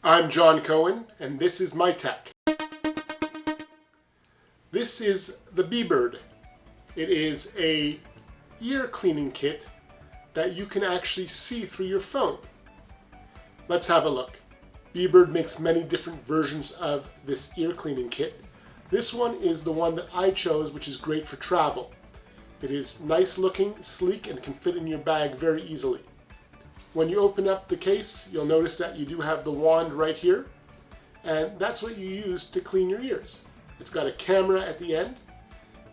I'm John Cohen, and this is my tech. This is the Bebird. It is a ear cleaning kit that you can actually see through your phone. Let's have a look. Bebird makes many different versions of this ear cleaning kit. This one is the one that I chose, which is great for travel. It is nice looking, sleek, and can fit in your bag very easily. When you open up the case, you'll notice that you do have the wand right here, and that's what you use to clean your ears. It's got a camera at the end,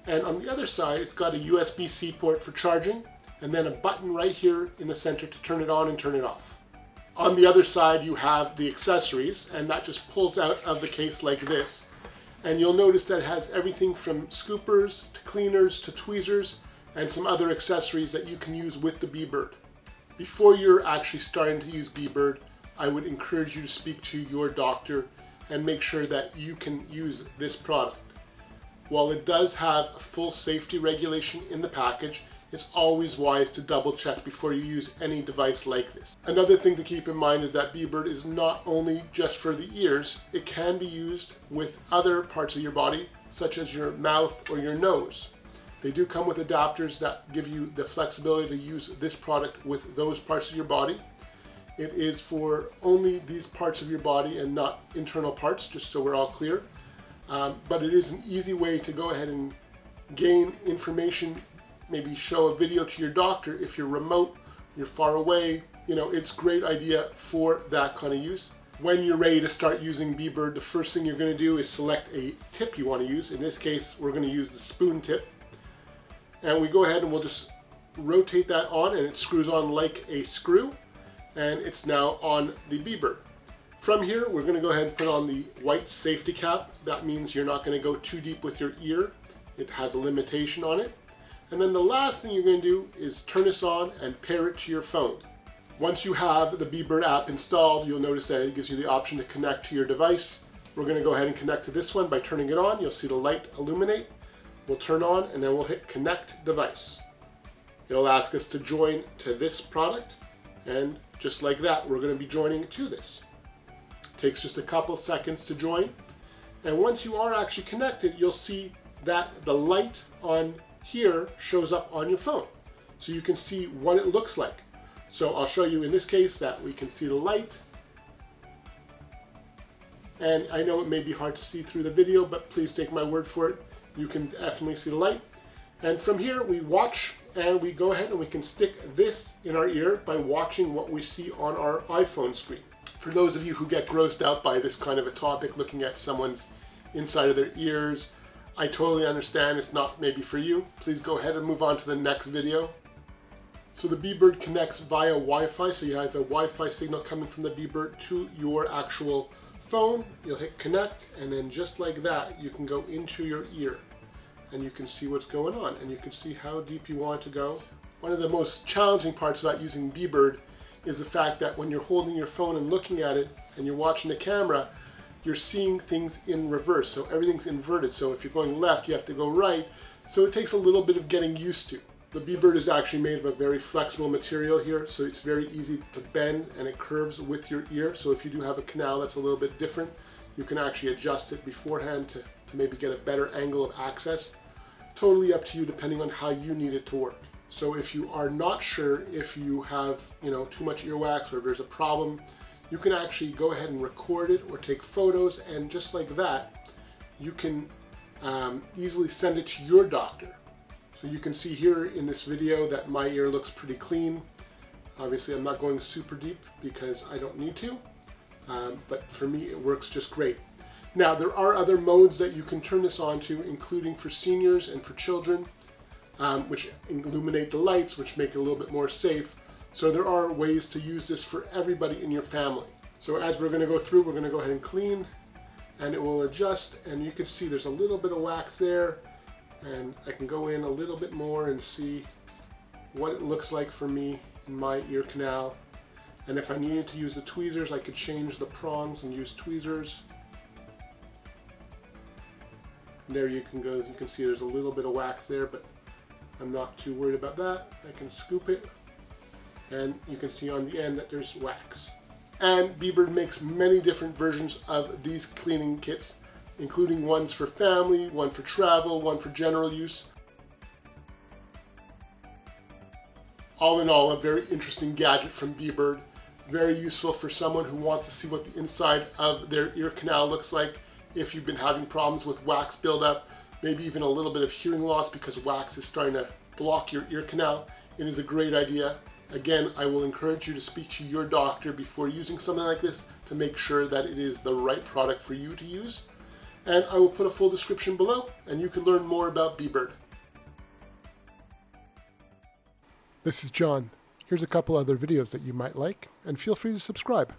and on the other side it's got a USB-C port for charging, and then a button right here in the center to turn it on and turn it off. On the other side you have the accessories, and that just pulls out of the case like this. And you'll notice that it has everything from scoopers to cleaners to tweezers and some other accessories that you can use with the Bebird. Before you're actually starting to use Bebird, I would encourage you to speak to your doctor and make sure that you can use this product. While it does have a full safety regulation in the package, it's always wise to double check before you use any device like this. Another thing to keep in mind is that Bebird is not only just for the ears, it can be used with other parts of your body, such as your mouth or your nose. They do come with adapters that give you the flexibility to use this product with those parts of your body. It is for only these parts of your body and not internal parts, just so we're all clear. But it is an easy way to go ahead and gain information, maybe show a video to your doctor if you're remote, you're far away. It's a great idea for that kind of use. When you're ready to start using Bebird, the first thing you're going to do is select a tip you want to use. In this case, we're going to use the spoon tip. And we go ahead and we'll just rotate that on, and it screws on like a screw, and it's now on the Bebird. From here, we're going to go ahead and put on the white safety cap. That means you're not going to go too deep with your ear. It has a limitation on it. And then the last thing you're going to do is turn this on and pair it to your phone. Once you have the Bebird app installed, you'll notice that it gives you the option to connect to your device. We're going to go ahead and connect to this one by turning it on. You'll see the light illuminate. We'll turn on, and then we'll hit connect device. It'll ask us to join to this product, and just like that, we're going to be joining to this. It takes just a couple seconds to join, and once you are actually connected, you'll see that the light on here shows up on your phone, so you can see what it looks like. So I'll show you in this case that we can see the light, and I know it may be hard to see through the video, but please take my word for it. You can definitely see the light. And from here we watch, and we go ahead and we can stick this in our ear by watching what we see on our iPhone screen. For those of you who get grossed out by this kind of a topic, looking at someone's inside of their ears, I totally understand it's not maybe for you. Please go ahead and move on to the next video. So the Bebird connects via Wi-Fi, so you have a Wi-Fi signal coming from the Bebird to your actual phone. You'll hit connect, and then just like that, you can go into your ear and you can see what's going on, and you can see how deep you want to go. One of the most challenging parts about using Bebird is the fact that when you're holding your phone and looking at it and you're watching the camera, you're seeing things in reverse, so everything's inverted. So if you're going left, you have to go right, so it takes a little bit of getting used to. The Bebird is actually made of a very flexible material here, so it's very easy to bend, and it curves with your ear. So if you do have a canal that's a little bit different, you can actually adjust it beforehand to maybe get a better angle of access. Totally up to you depending on how you need it to work. So if you are not sure if you have too much earwax or if there's a problem, you can actually go ahead and record it or take photos, and just like that, you can easily send it to your doctor. So you can see here in this video that my ear looks pretty clean. Obviously I'm not going super deep because I don't need to, but for me it works just great. Now there are other modes that you can turn this on to, including for seniors and for children, which illuminate the lights, which make it a little bit more safe. So there are ways to use this for everybody in your family. So as we're going to go through, we're going to go ahead and clean, and it will adjust, and you can see there's a little bit of wax there. And I can go in a little bit more and see what it looks like for me in my ear canal. And if I needed to use the tweezers, I could change the prongs and use tweezers. And there you can go. You can see there's a little bit of wax there, but I'm not too worried about that. I can scoop it, and you can see on the end that there's wax. And Bebird makes many different versions of these cleaning kits, including ones for family, one for travel, one for general use. All in all, a very interesting gadget from Bebird. Very useful for someone who wants to see what the inside of their ear canal looks like if you've been having problems with wax buildup, maybe even a little bit of hearing loss because wax is starting to block your ear canal. It is a great idea. Again, I will encourage you to speak to your doctor before using something like this to make sure that it is the right product for you to use. And I will put a full description below, and you can learn more about Bebird. This is John. Here's a couple other videos that you might like, and feel free to subscribe.